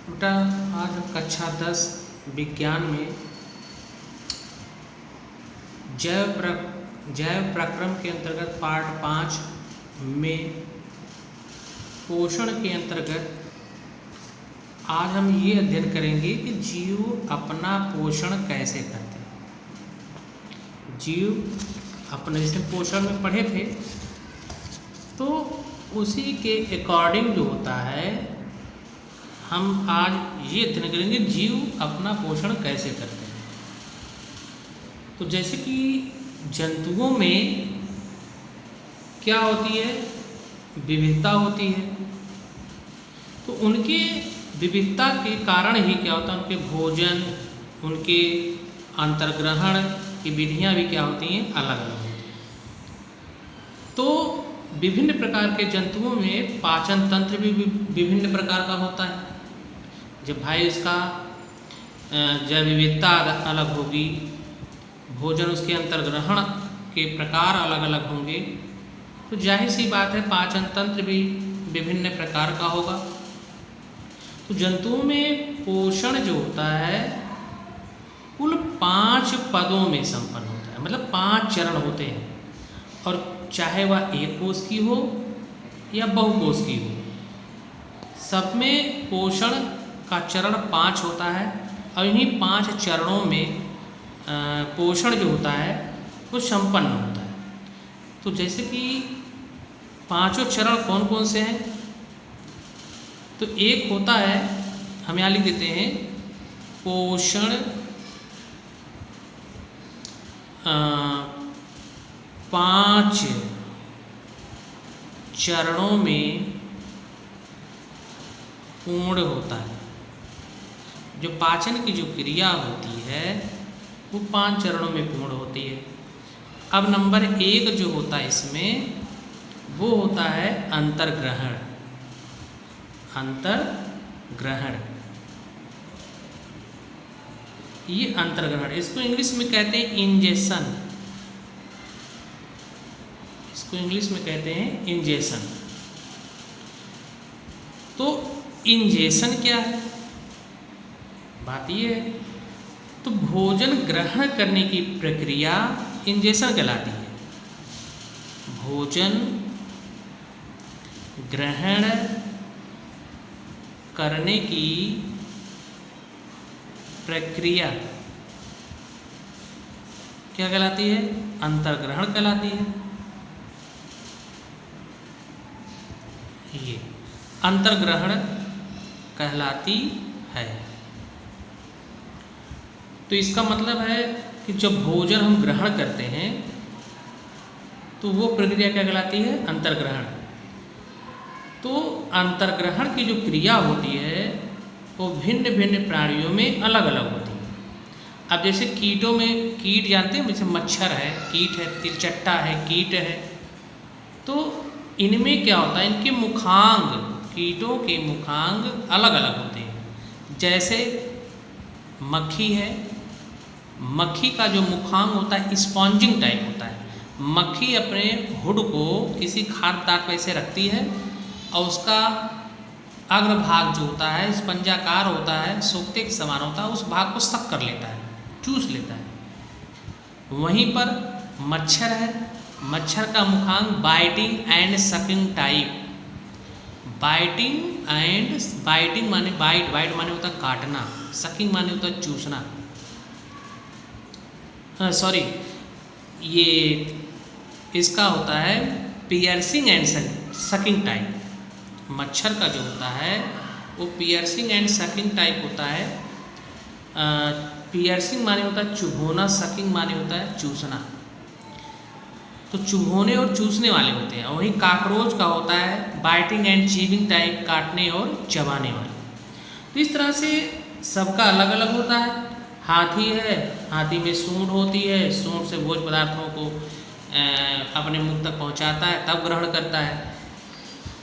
बेटा आज कक्षा 10 विज्ञान में जैव प्रक्रम के अंतर्गत पार्ट 5 में पोषण के अंतर्गत आज हम ये अध्ययन करेंगे कि जीव अपना पोषण कैसे करते हैं। जीव अपने जैसे पोषण में पढ़े थे तो उसी के अकॉर्डिंग जो होता है हम आज ये अध्ययन करेंगे जीव अपना पोषण कैसे करते हैं। तो जैसे कि जंतुओं में क्या होती है, विविधता होती है। तो उनके विविधता के कारण ही क्या होता है, उनके भोजन, उनके अंतर्ग्रहण की विधियाँ भी क्या होती हैं, अलग अलग होती हैं। तो विभिन्न प्रकार के जंतुओं में पाचन तंत्र भी विभिन्न प्रकार का होता है। जब भाई इसका जैव विविधता अलग होगी, भोजन उसके अंतर्ग्रहण के प्रकार अलग अलग होंगे, तो जाहिर सी बात है पाचन तंत्र भी विभिन्न प्रकार का होगा। तो जंतुओं में पोषण जो होता है कुल 5 पदों में संपन्न होता है, मतलब 5 चरण होते हैं। और चाहे वह एक कोष की हो या बहुकोष की हो, सब में पोषण का चरण 5 होता है। और इन्हीं 5 चरणों में पोषण जो होता है वो संपन्न होता है। तो जैसे कि 5 चरण कौन कौन से हैं, तो एक होता है, हम यहाँ लिख देते हैं, पोषण 5 चरणों में पूर्ण होता है। जो पाचन की जो क्रिया होती है वो 5 चरणों में पूर्ण होती है। अब नंबर 1 जो होता है इसमें वो होता है अंतर्ग्रहण। अंतर्ग्रहण, ये अंतर्ग्रहण, इसको इंग्लिश में कहते हैं इंजेशन। इसको इंग्लिश में कहते हैं इंजेशन। तो इंजेशन क्या है, बात ये है। तो भोजन ग्रहण करने की प्रक्रिया इंजेशन कहलाती है। भोजन ग्रहण करने की प्रक्रिया क्या कहलाती है, अंतर्ग्रहण कहलाती है। ये अंतर्ग्रहण कहलाती है। तो इसका मतलब है कि जब भोजन हम ग्रहण करते हैं तो वो प्रक्रिया क्या कहलाती है, अंतर्ग्रहण। तो अंतर्ग्रहण की जो क्रिया होती है वो भिन्न भिन्न प्राणियों में अलग अलग होती है। अब जैसे कीटों में, कीट जानते हैं, जैसे मच्छर है, कीट है, तिलचट्टा है, कीट है। तो इनमें क्या होता है, इनके मुखांग, कीटों के मुखांग अलग अलग होते हैं। जैसे मक्खी है, मक्खी का जो मुखांग होता है स्पॉन्जिंग टाइप होता है। मक्खी अपने हुड को किसी खाद्य पदार्थ पर ऐसे रखती है और उसका अग्रभाग जो होता है स्पंजाकार होता है, सोक्ते के समान होता है, उस भाग को सक कर लेता है, चूस लेता है। वहीं पर मच्छर है, मच्छर का मुखांग biting and sucking type. Biting माने बाइट माने होता है काटना, सकिंग माने होता है चूसना। सॉरी, ये इसका होता है पियर्सिंग एंड सकिंग टाइप। मच्छर का जो होता है वो पियर्सिंग एंड सकिंग टाइप होता है। पियर्सिंग माने होता है चुभोना, सकिंग माने होता है चूसना। तो चुभोने और चूसने वाले होते हैं। वहीं काकरोच का होता है बाइटिंग एंड चीविंग टाइप, काटने और चबाने वाले। तो इस तरह से सबका अलग अलग होता है। हाथी है, हाथी में सूंड होती है, सूंड से भोज्य पदार्थों को अपने मुख तक पहुंचाता है, तब ग्रहण करता है।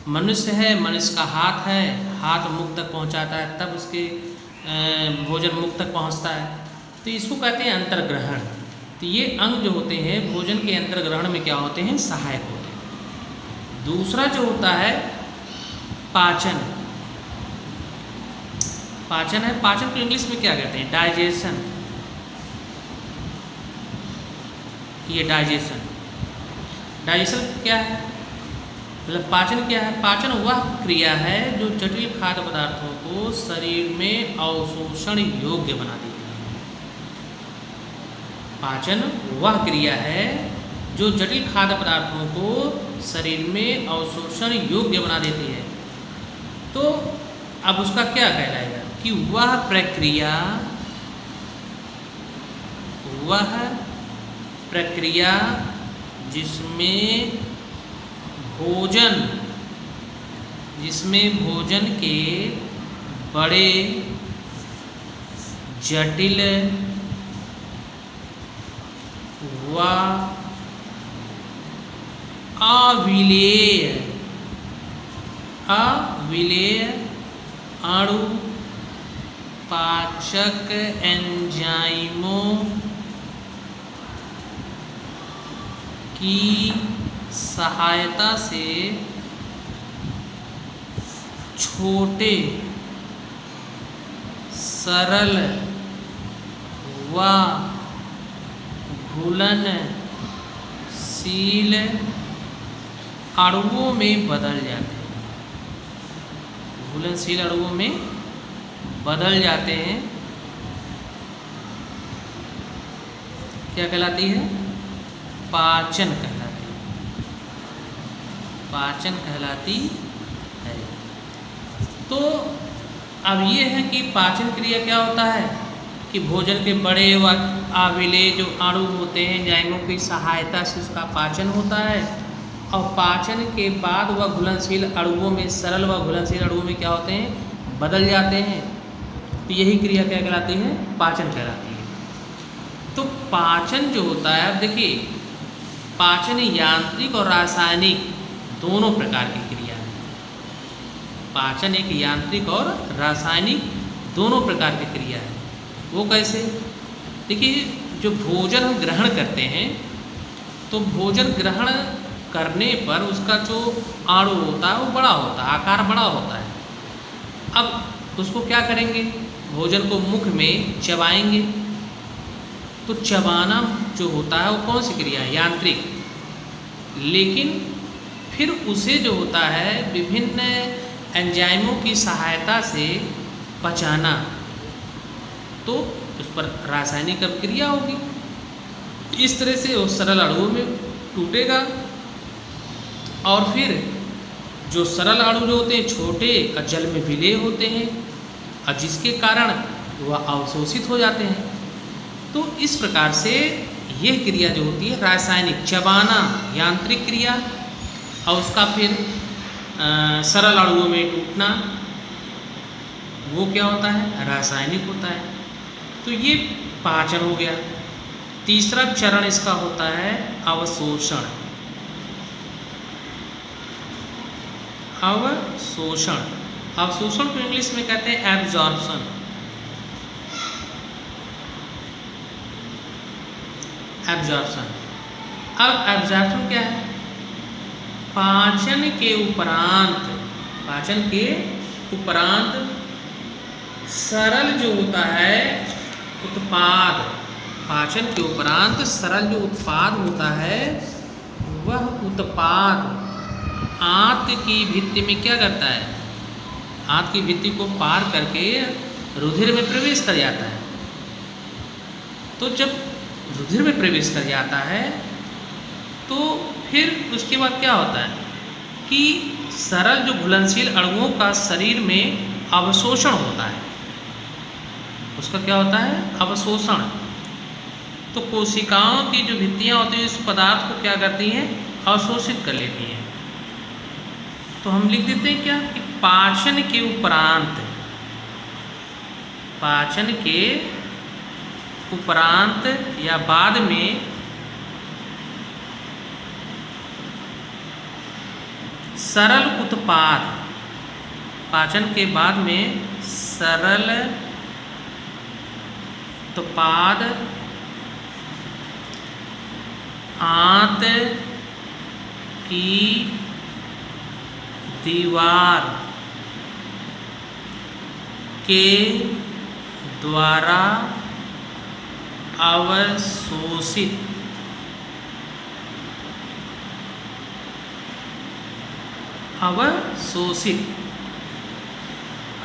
मनुष्य है, मनुष्य का हाथ है, हाथ मुख तक पहुंचाता है, तब उसके भोजन मुख तक पहुंचता है। तो इसको कहते हैं अंतर्ग्रहण। तो ये अंग जो होते हैं भोजन के अंतर्ग्रहण में क्या होते हैं, सहायक होते हैं। दूसरा जो होता है पाचन। पाचन है। पाचन को इंग्लिश में क्या कहते हैं? डाइजेशन। ये डाइजेशन, डाइजेशन क्या है? मतलब पाचन क्या है? पाचन वह क्रिया है जो जटिल खाद्य पदार्थों को शरीर में अवशोषण योग्य बना देती है। पाचन वह क्रिया है जो जटिल खाद्य पदार्थों को शरीर में अवशोषण योग्य बना देती है। तो अब उसका क्या कहलाएगा कि वह प्रक्रिया जिसमें भोजन के बड़े जटिल व अविलेय अणु पाचक एंजाइमों की सहायता से छोटे, सरल व घुलनशील अणुओं में बदल जाते हैं। घुलनशील अणुओं में बदल जाते हैं। क्या कहलाती है? पाचन कहलाती है। पाचन कहलाती है। तो अब ये है कि पाचन क्रिया क्या होता है कि भोजन के बड़े व आविले जो अणु होते हैं एंजाइमों की सहायता से उसका पाचन होता है, और पाचन के बाद वह घुलनशील अणुओं में, सरल व घुलनशील अणुओं में क्या होते हैं? बदल जाते हैं। तो यही क्रिया क्या कहलाती है? पाचन कहलाती है। तो पाचन जो होता है, अब देखिए, पाचन यांत्रिक और रासायनिक दोनों प्रकार की क्रिया है। पाचन एक यांत्रिक और रासायनिक दोनों प्रकार की क्रिया है। वो कैसे? देखिए, जो भोजन हम ग्रहण करते हैं तो भोजन ग्रहण करने पर उसका जो अणु होता है वो बड़ा होता है, आकार बड़ा होता है। अब उसको क्या करेंगे? भोजन को मुख में चबाएंगे। तो चबाना जो होता है वो कौन सी क्रिया है? यांत्रिक। लेकिन फिर उसे जो होता है विभिन्न एंजाइमों की सहायता से पचाना, तो उस पर रासायनिक अभिक्रिया होगी। इस तरह से वो सरल अणुओं में टूटेगा, और फिर जो सरल अणु जो होते हैं छोटे और जल में विलेय होते हैं, और जिसके कारण वह अवशोषित हो जाते हैं। तो इस प्रकार से यह क्रिया जो होती है रासायनिक, चबाना यांत्रिक क्रिया, और उसका फिर सरल अणुओं में टूटना, वो क्या होता है? रासायनिक होता है। तो ये पाचन हो गया। तीसरा चरण इसका होता है अवशोषण। अवशोषण, अवशोषण को इंग्लिश में कहते हैं एब्जॉर्प्शन। एब्जॉर्प्शन। अब एब्जॉर्प्शन क्या है? पाचन के उपरांत सरल जो होता है उत्पाद, पाचन के उपरांत सरल जो उत्पाद होता है वह उत्पाद आंत की भित्ति में क्या करता है? आंत की भित्ति को पार करके रुधिर में प्रवेश कर जाता है। तो जब रुधिर में प्रवेश कर जाता है तो फिर उसके बाद क्या होता है कि सरल जो घुलनशील अणुओं का शरीर में अवशोषण होता है। उसका क्या होता है? अवशोषण। तो कोशिकाओं की जो भित्तियाँ होती हैं इस पदार्थ को क्या करती हैं? अवशोषित कर लेती हैं। तो हम लिख देते हैं क्या कि पाचन के उपरांत या बाद में सरल उत्पाद, पाचन के बाद में सरल उत्पाद आंत की दीवार के द्वारा अवशोषित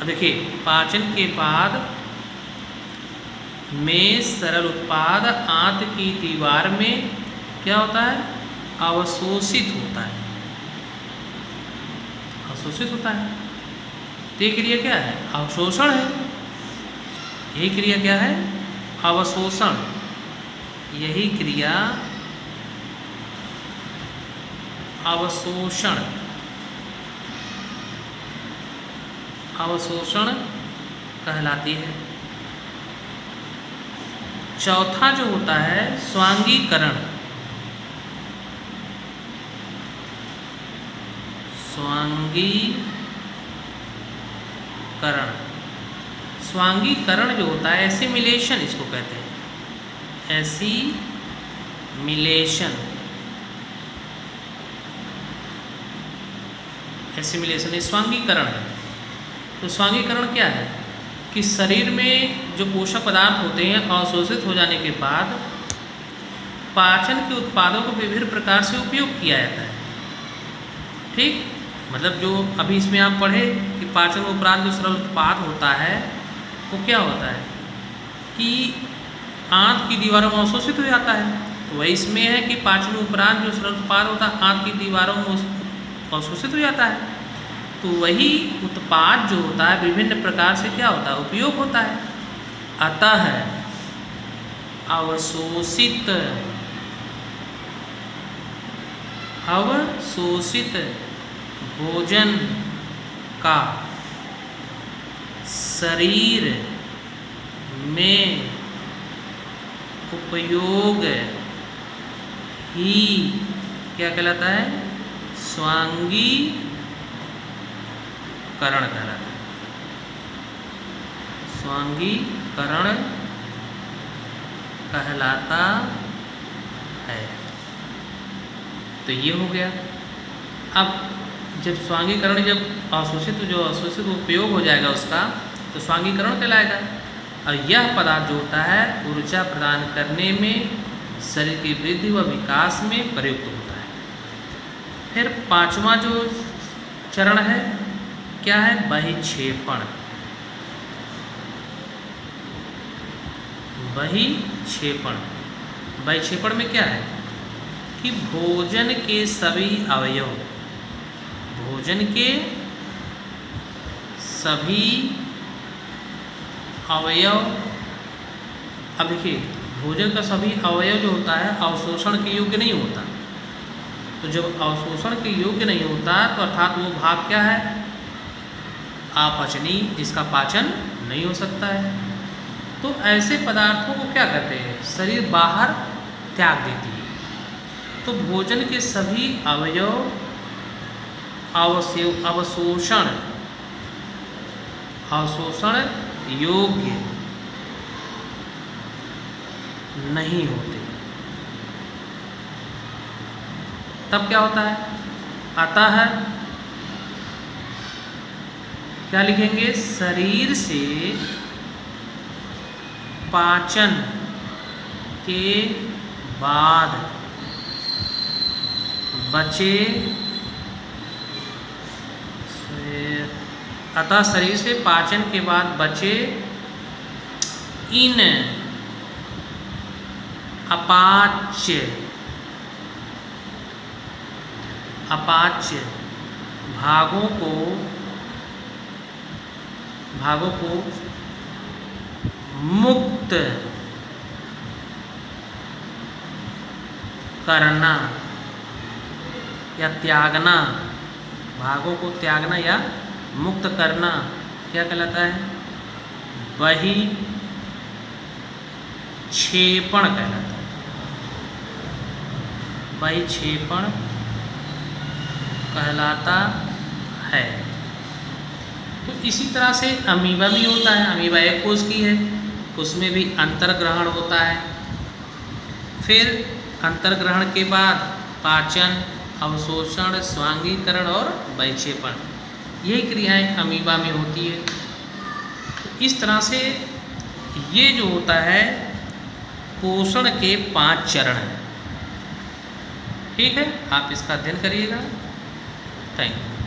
अब देखिए, पाचन के बाद में सरल उत्पाद आंत की दीवार में क्या होता है? अवशोषित होता है। अवशोषित होता है। तो ये क्रिया क्या है? अवशोषण है। यही क्रिया क्या है? अवशोषण। यही क्रिया अवशोषण कहलाती है। चौथा जो होता है स्वांगीकरण। स्वांगीकरण जो होता है, एसिमिलेशन इसको कहते हैं। एसिमिलेशन ये स्वांगीकरण है। तो स्वांगीकरण क्या है? कि शरीर में जो पोषक पदार्थ होते हैं अवशोषित हो जाने के बाद पाचन के उत्पादों को विभिन्न प्रकार से उपयोग किया जाता है। ठीक, मतलब जो अभी इसमें आप पढ़े कि पाचन उपरांत जो सरल उत्पाद होता है वो क्या होता है कि आंत की दीवारों में अवशोषित हो जाता है। तो वही इसमें है कि पाचन उपरांत जो सरल उत्पाद होता है आंत की दीवारों में अवशोषित हो जाता है। तो वही उत्पाद जो होता है विभिन्न प्रकार से क्या होता है? उपयोग होता है। अतः अवशोषित भोजन का शरीर में उपयोग ही क्या कहलाता है? स्वांगीकरण कहलाता है। स्वांगीकरण कहलाता है। तो ये हो गया। अब जब स्वांगीकरण जब अवशोषित उपयोग हो जाएगा उसका, तो स्वांगीकरण कहलाएगा। और यह पदार्थ जो होता है ऊर्जा प्रदान करने में, शरीर की वृद्धि व विकास में प्रयुक्त होता है। फिर पांचवा जो चरण है क्या है? बहिक्षेपण। बहिक्षेपण में क्या है कि भोजन के सभी अवयव, अब देखिए भोजन का सभी अवयव जो होता है अवशोषण के योग्य नहीं होता। तो जब अवशोषण के योग्य नहीं होता तो अर्थात वो भाग क्या है? अपचनी, जिसका पाचन नहीं हो सकता है। तो ऐसे पदार्थों को क्या कहते हैं? शरीर बाहर त्याग देती है। तो भोजन के सभी अवयव अवशोषण योग्य नहीं होते। तब क्या होता है? अतः क्या लिखेंगे? शरीर से पाचन के बाद बचे, अतः शरीर से पाचन के बाद बचे इन अपाच्य भागों को मुक्त करना या त्यागना, भागों को त्यागना या मुक्त करना क्या कहलाता है? बहिक्षेपण कहलाता है। बहिक्षेपण कहलाता है। तो इसी तरह से अमीबा भी होता है। अमीबा एक कोश की है, उसमें भी अंतर्ग्रहण होता है। फिर अंतर्ग्रहण के बाद पाचन, अवशोषण, स्वांगीकरण और बहिक्षेपण, यही क्रियाएं अमीबा में होती है। तो इस तरह से ये जो होता है पोषण के 5 चरण हैं। ठीक है, आप इसका अध्ययन करिएगा। Thank you.